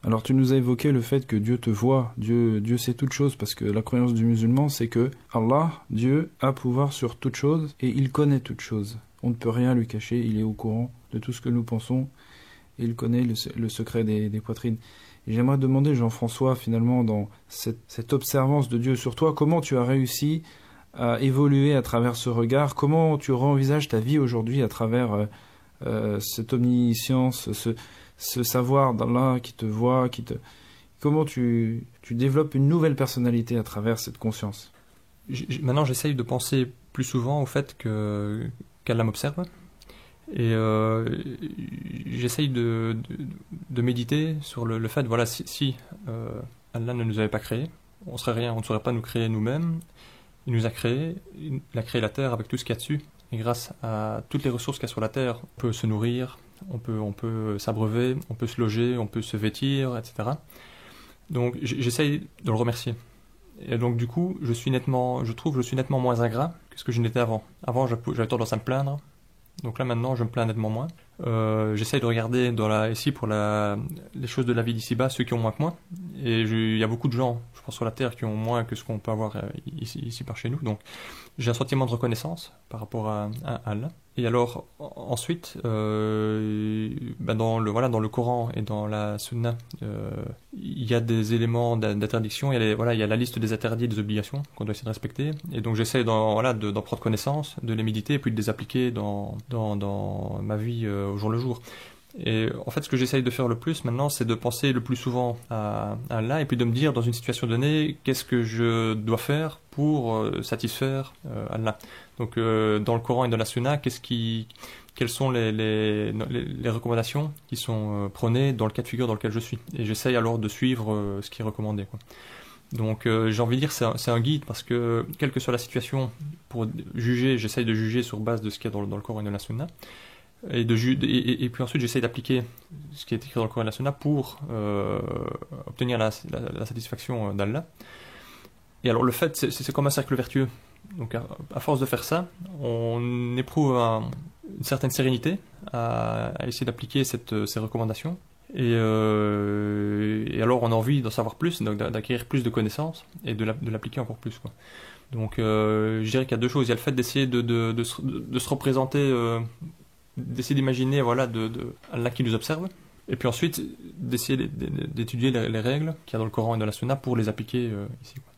Alors tu nous as évoqué le fait que Dieu te voit, Dieu sait toutes choses, parce que la croyance du musulman c'est que Allah, Dieu, a pouvoir sur toutes choses et il connaît toutes choses. On ne peut rien lui cacher, il est au courant de tout ce que nous pensons et il connaît le secret des poitrines. Et j'aimerais demander, Jean-François, finalement, dans cette observance de Dieu sur toi, comment tu as réussi à évoluer à travers ce regard, comment tu envisages ta vie aujourd'hui à travers cette omniscience, ce savoir d'Allah qui te voit, comment tu développes une nouvelle personnalité à travers cette conscience. Maintenant, j'essaye de penser plus souvent au fait qu'Allah m'observe. Et j'essaye de méditer sur le fait, voilà, si Allah ne nous avait pas créés, on serait rien, on ne saurait pas nous créer nous-mêmes. Il nous a créés, il a créé la terre avec tout ce qu'il y a dessus. Et grâce à toutes les ressources qu'il y a sur la terre, on peut se nourrir, on peut s'abreuver, on peut se loger, on peut se vêtir, etc. Donc j'essaye de le remercier. Et donc du coup, je trouve que je suis nettement moins ingrat que ce que je n'étais avant. Avant, j'avais tendance à me plaindre. Donc là maintenant, je me plains nettement moins. J'essaye de regarder ici pour les choses de la vie d'ici-bas, ceux qui ont moins que moi. Et il y a beaucoup de gens, je pense, sur la Terre qui ont moins que ce qu'on peut avoir ici par chez nous. Donc j'ai un sentiment de reconnaissance par rapport à Allah. Et alors ensuite, dans le Coran et dans la Sunna, il y a des éléments d'interdiction. Il y a la liste des interdits et des obligations qu'on doit essayer de respecter. Et donc j'essaie d'en prendre connaissance, de les méditer et puis de les appliquer dans ma vie au jour le jour. Et en fait, ce que j'essaye de faire le plus maintenant, c'est de penser le plus souvent à Allah et puis de me dire, dans une situation donnée, qu'est-ce que je dois faire pour satisfaire Allah. Donc, dans le Coran et dans la Sunna, quelles sont les recommandations qui sont prônées dans le cas de figure dans lequel je suis. Et j'essaye alors de suivre ce qui est recommandé, quoi. Donc j'ai envie de dire c'est un guide parce que quelle que soit la situation, pour juger, j'essaye de juger sur base de ce qu'il y a dans le Coran et dans la Sunna. Et puis ensuite j'essaye d'appliquer ce qui est écrit dans le Coran et la Sunna pour obtenir la satisfaction d'Allah. Et alors le fait, c'est comme un cercle vertueux. Donc à force de faire ça, on éprouve une certaine sérénité à essayer d'appliquer ces recommandations. Et alors on a envie d'en savoir plus, d'acquérir plus de connaissances et de l'appliquer encore plus, quoi. Donc je dirais qu'il y a deux choses. Il y a le fait d'essayer de se représenter, d'essayer d'imaginer, voilà, Allah qui nous observe. Et puis ensuite d'essayer d'étudier les règles qu'il y a dans le Coran et dans la Sunna pour les appliquer ici, quoi.